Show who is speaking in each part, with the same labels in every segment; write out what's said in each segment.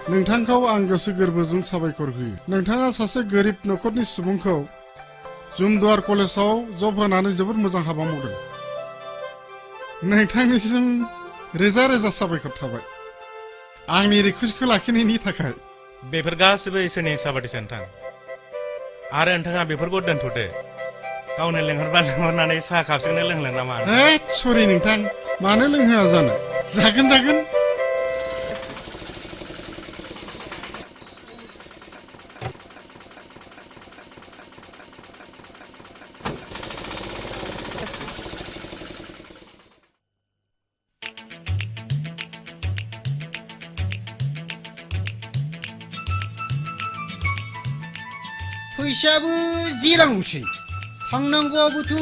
Speaker 1: नोंथांखौ आं गोसो गोरबोजों साबायखर होयो। नोंथाङा सासे गोरिब न'खरनि सुबुंखौ जुमदुवार कलेजाव जब होनानै जोबोद मोजां हाबा मावदों। नोंथांनिसिम रोजा रोजा साबायखर थाबाय आंनि रिकुवेस्टखौ लाखिनायनि थाखाय।
Speaker 2: बेफोर गासिबो इसोरनि साबायखर नोंथां। आरो नोंथाङा बेफोरखौ दोनथ'दो। गावनो लेंहरबा लेंहरनानै साहा कापसेखौनो लोंहोलां नामा?
Speaker 1: सरि नोंथां, मानो लोंहोआ जानो? जागोन जागोन।
Speaker 3: फैसायाबो 10 रांल'सै। थांनांगौआबोथ'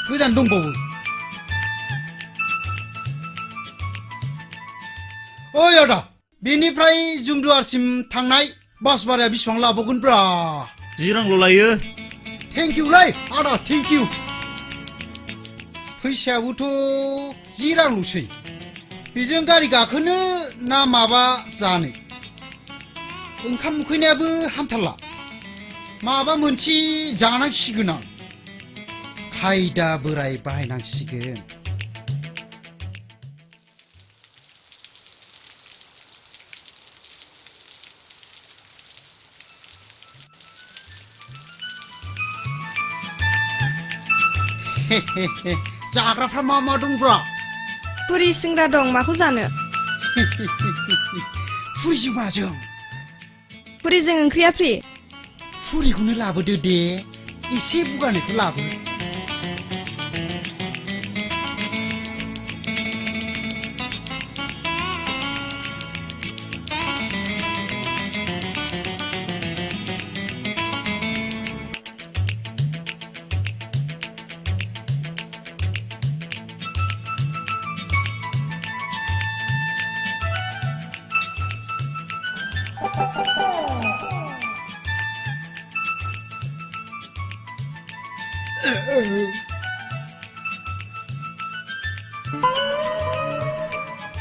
Speaker 3: गोजान दंबावो। ओइ आदा, बेनिफ्राय जुमदुवारसिम थांनाय बास भाराया बेसेबां लाबावगोनब्रा?
Speaker 4: 10 रांल' लायो।
Speaker 3: थेंक इउलै आदा, थेंक इउ। फैसायाबोथ' 10 रांल'सै। बेजों गारि गाखोनो ना माबा जानो? ओंखाम उखैनायाबो हामथारला। माबा मोनसे जानांसिगोन आं। खायदा बोराय बाहायनांसिगोन। जाग्राफ्रा मा मा दंब्रा?
Speaker 5: पुरि सिंग्रा दं, माखौ जानो?
Speaker 3: पुरिजों माजों?
Speaker 5: पुरिजों ओंख्रिया फ्रि।
Speaker 3: पुरिखौनो लाबोदो दे, एसे बुगानायखौ लाबो।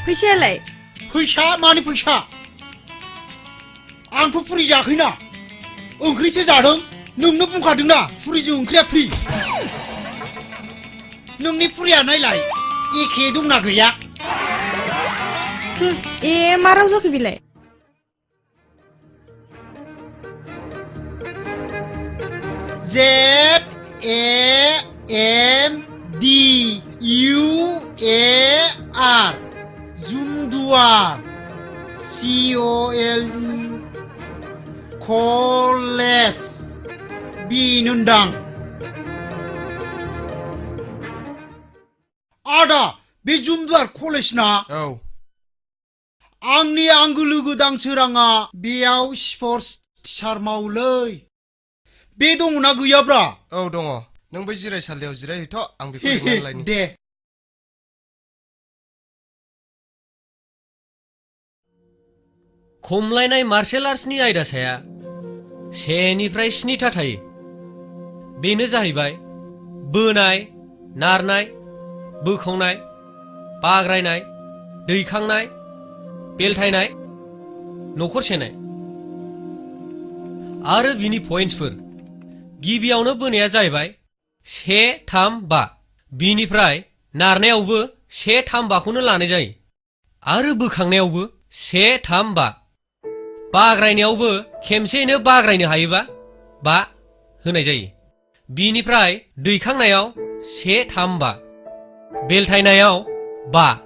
Speaker 5: फैसायालाय?
Speaker 3: फैसा मानि फैसा? आंथ' पुरि जायाखैना, ओंख्रिसो जादों। नोंनो बुंखादोंना पुरिजों ओंख्रिया फ्रि। नोंनि पुरिया नायलाय एखे दंना गैया?
Speaker 5: ए मा राव जाखो बेलाय?
Speaker 3: ZAMDUAR जुमदुवार कलेज बेनोदां। आदा, बे जुमदुवार कलेज ना?
Speaker 4: औ।
Speaker 3: आंनि आंगो लोगो दांसोराङा बेयाव स्पर्टस टिचार मावोलै। बे दङना गैयाब्रा?
Speaker 4: औ दङ। नों बै जिरायसालियाव जिरायहैथ', आं बेखौ लिंनानै लायनि।
Speaker 3: दे।
Speaker 6: खमलायनाय मार्शेल आर्ट्सनि आयदासाया 1 निफ्राय 7 था थायो। बेनो जाहैबाय बोनाय, नारनाय, बोखावनाय, बाग्रायनाय, दैखांनाय, बेलथायनाय, न'खर सेनाय। आरो बिनि पइन्ट्सफोर। गिबियावनो बोनाया जाहैबाय 1, 3, 5। बिनिफ्राय नारनायावबो 1, 3, 5खौनो लानाय जायो। आरो बोखांनायावबो 1, 3, 5। बाग्रायनायावबो खेमसेयैनो बाग्रायनो हायोबा 5 होनाय जायो। बिनिफ्राय दैखांनायाव 1, 3, 5। बेलथायनायाव 5।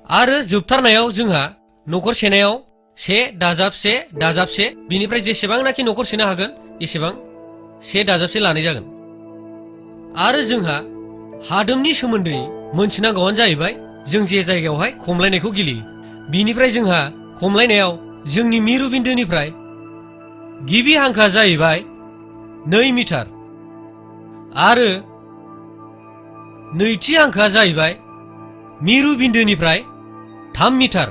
Speaker 6: आरो जोबथारनायाव जोंहा न'खर सेनायाव 1 दाजाब 1 दाजाब 1। बिनिफ्राय जेसेबांनाखि न'खर सेनो हागोन एसेबां 1 दाजाब 1 लानाय जागोन। आरो जोंहा हादोमनि सोमोन्दै मोनथिनांगौआनो जाहैबाय जों जे जायगायावहाय खमलायनायखौ गेलेयो। बिनिफ्राय जोंहा खमलायनायाव जोंनि मिरु बिन्दोनिफ्राय गिबि हांखोआ जाहैबाय 2 मिटार आरो नैथि हांखोआ जाहैबाय मिरु बिन्दोनिफ्राय 3 मिटार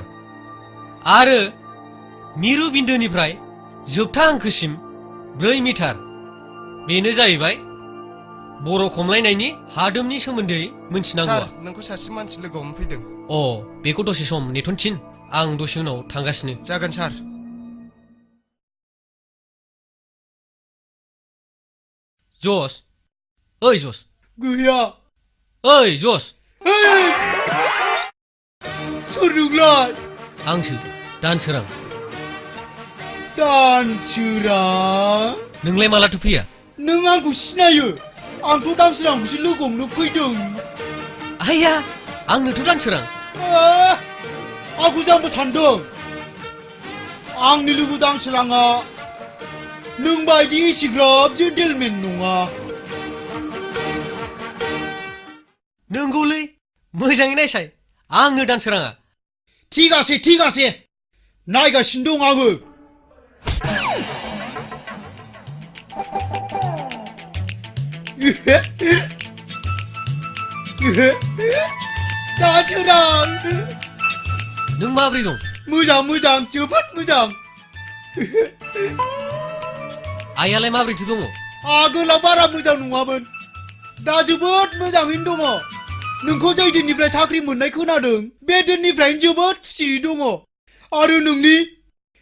Speaker 6: आरो मिरु बिन्दोनिफ्राय जोबथा हांखोसिम 4 मिटार। बेनो जाहैबाय बर' खमलायनायनि हादोमनि सोमोन्दै मोनथिनांगौआ।
Speaker 4: सार, नोंखौ सासे मानसि लोगो हमफैदों।
Speaker 6: बेखौ दसे सम नेथ'नथिन, आं दसे उनाव थांगासिनो।
Speaker 4: जागोन सार।
Speaker 6: जस ओइ जस
Speaker 3: गैया
Speaker 6: ओइ जस
Speaker 3: सोर नोंलाय
Speaker 6: आंसो दानसोरां
Speaker 3: दानसोरां
Speaker 6: नोंलाय मालाथो फैया
Speaker 3: नों आंखौ सिनायो आंथ' दानसोरांखौसो लोगो हमनो फैदों
Speaker 6: आइया आंनोथ' दानसोरां
Speaker 3: आंखौ जाम्बा सानदों आंनि लोगो दानसोराङा नों बायदि एसेग्राब जेन्टेलमेन नङा
Speaker 6: नोंगौलै मोजाङै नायसाय आंनो दानसोराङा
Speaker 3: ঠিক আছে नायगासिनो दं आङो दानसोरां
Speaker 6: नों माब्रै दं
Speaker 3: मोजां जोबोद मोजां
Speaker 6: आइयालाय माब्रैथो दङ
Speaker 3: आगोलाव बारा मोजां नङामोन दा जोबोद मोजाङैनो दङ नोंखौ जाय दिननिफ्राय साख्रि मोननाय खोनादों बे दिननिफ्रायनो जोबोद खुसियै दङ आरो नोंनि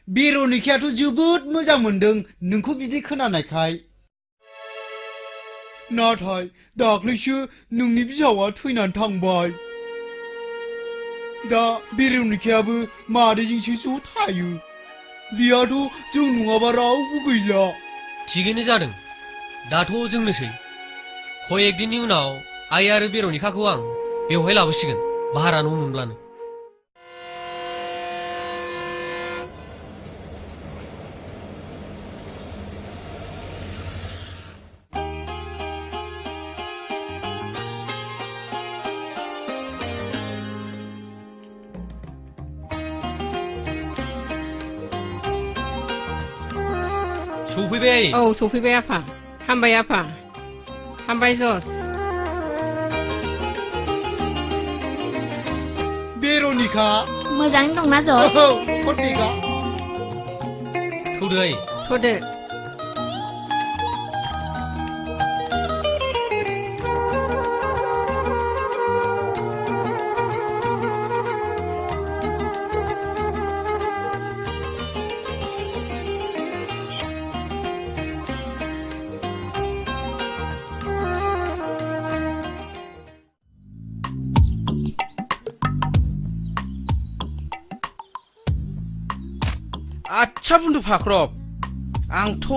Speaker 3: बेरनिकायाथ' जोबोद मोजां मोनदों नोंखौ बिदि खोनानायखाय नाथाय दाख्लैसो नोंनि बिहावा थैनानै थांबाय दा बेरनिकायाबो मादैजोंसो ज' थायो बियाथ' जों नङाबा रावबो गैला
Speaker 6: थिगैनो जादों दाथ' जोंनोसै कयेक दिननि उनाव आइ आरो बेरनिकाखौ आं बेवहाय लाबोसिगोन भारा न' मोनब्लानो सफैबाय
Speaker 7: औ सफैबाय आफा हामबाय आफा हामबाय जस
Speaker 3: बेरनिका
Speaker 5: मोजाङै दंना जस
Speaker 3: कन्टिका
Speaker 6: थौदो आइ
Speaker 7: थ'दो
Speaker 8: आच्छा बुन्दु फाख्रब आंथ'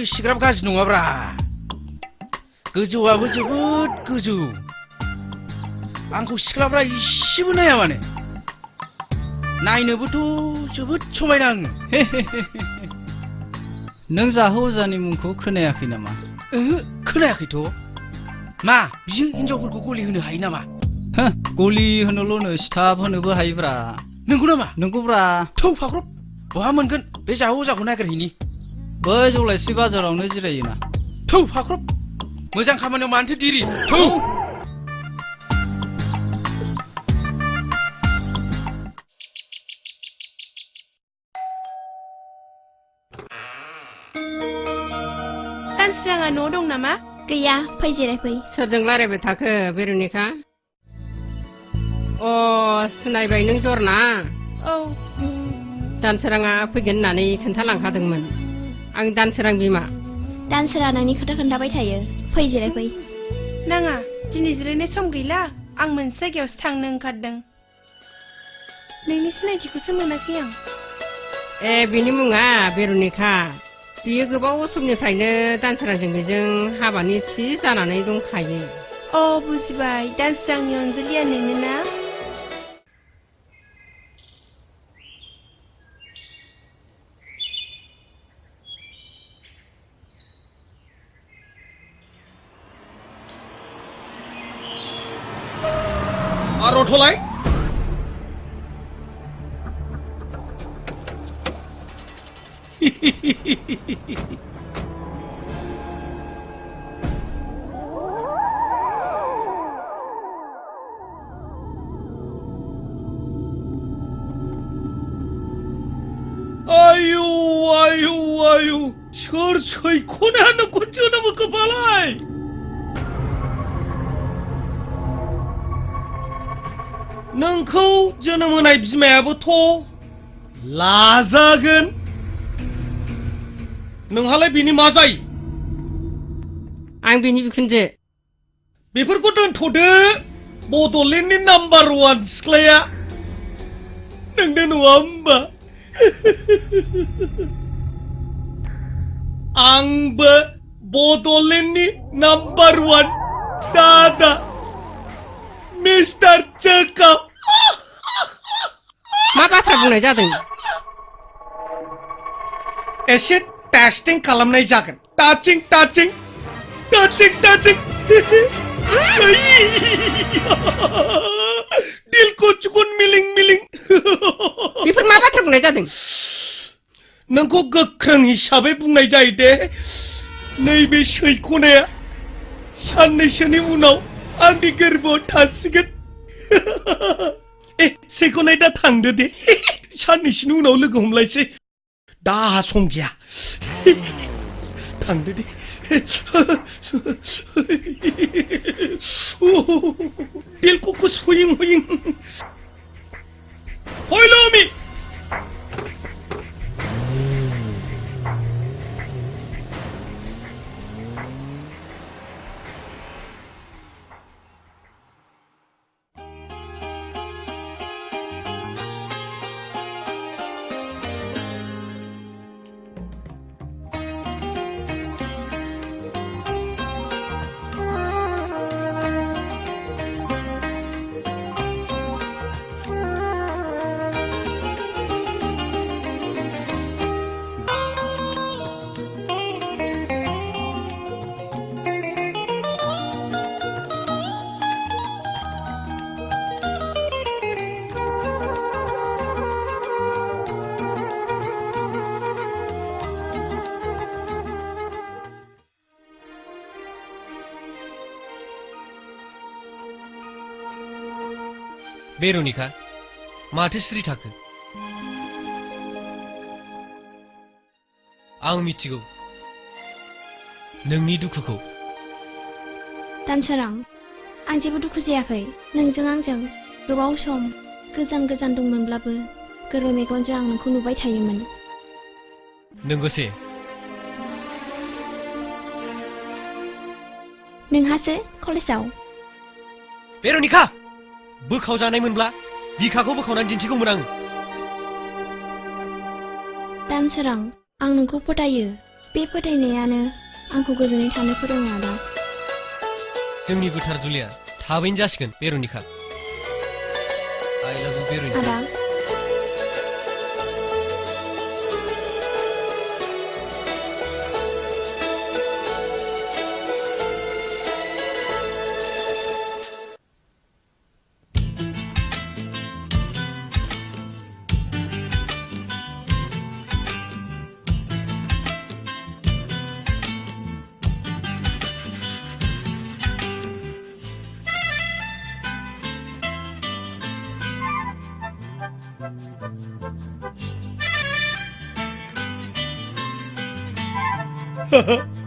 Speaker 8: इसिग्राब गाज्रि नङाब्रा गोजौआबो जोबोद गोजौ आंखौ सिख्लाफ्रा इसेबो नाया माने नायनोबोथ' जोबोद समायना आङो
Speaker 9: नों जाहो अजानि मुंखौ खोनायाखै नामा
Speaker 8: ओहो खोनायाखैथ' मा बियो हिनजावफोरखौ गलि होनो हायो नामा
Speaker 9: गलि होनोल'नो सिथाब होनोबो हायोब्रा
Speaker 8: नंगौ नामा
Speaker 9: नंगौब्रा
Speaker 8: थौ फाख्रब बहा मोनगोन बे जाहो अजाखौ नागिरहैनि
Speaker 9: बै जलायस्रि बाजारावनो जिरायोना
Speaker 8: थौ फाख्रब मोजां खामानियाव मानोथो दिरि थौ
Speaker 5: दानसोराङा न'आव दं नामा गैया फै जिरायफै
Speaker 7: सोरजों रायलायबाय थाखो बेरनिका सिनायबाय नों जरना
Speaker 5: औ
Speaker 7: दानसोराङा फैगोन होननानै खोन्थालांखादोंमोन आं दानसोरां बिमा
Speaker 5: दानसोरा नोंनि खोथा खोन्थाबाय थायो फै जिरायफै
Speaker 10: नाङा दिनै जिरायनाय सम गैला आं मोनसे जायगायावसो थांनो ओंखारदों नोंनि सिनायथिखौसो मोनाखै आं
Speaker 7: बिनि मुङा बेरनिका बियो गोबाव समनिफ्रायनो दानसोरांजों बेजों हाबानि थि जानानै दंखायो
Speaker 10: बुजिबाय दानसोरांनि अनजुलिया नोंनोना
Speaker 3: रथ'लाय आयु सोर सैख'ना नोंखौ जोनोम होखोबालाय नोंखौ जोनोम होनाय बिमायाबोथ' लाजागोन नोंहालाय बिनि मा जायो
Speaker 7: आं बिनि बिखुनजो
Speaker 6: बेफोरखौ दोनथ'दो बड'लेण्डनि नाम्बार 1 सिख्लाया नोंनो नङा होमबा आंबो बड'लेण्डनि नाम्बार 1 दादा मिस्टार जेकब
Speaker 7: मा बाथ्रा बुंनाय जादों
Speaker 6: एसे टेस्टिं खालामनाय जागोन टाचिं टाचिं टाचिं टाचिं दिलखौ चुकुन मिलिं मिलिं
Speaker 7: बेफोर मा बाथ्रा बुंनाय जादों
Speaker 6: नोंखौ गोख्रों हिसाबै बुंनाय जायो दे नैबे सैख'नाया साननैसोनि उनाव आंनि गोरबोआव थासिगोन सैख'नाय दा थांदो दे साननैसोनि उनाव लोगो हमलायसै दा सम गैया थांदो दे दिलखौ हुइं हुइं हयल'मी बेर'निका माथो सिरि थाखो आं मिथिगौ नोंनि दुखुखौ
Speaker 5: दानसोरां आं जेबो दुखु जायाखै नोंजों आंजों गोबाव सम गोजान गोजान दंमोनब्लाबो गोरबो मेगनजों आं नोंखौ नुबाय थायोमोन
Speaker 6: नंगौसे
Speaker 5: नोंहासो कलेजाव
Speaker 6: बेर'निका बोखाव जानायमोनब्ला बिखाखौ बोखावनानै दिन्थिगौमोन आं
Speaker 5: दानसोरां आं नोंखौ फोथायो बे फोथायनायानो आंखौ गोजोनै थानो फोरोङो आदा
Speaker 6: जोंनि गोथार जुलिया थाबैनो जासिगोन बेर'निका आइ लाभ इउ बेर'निका
Speaker 5: आदा
Speaker 6: Ha ha.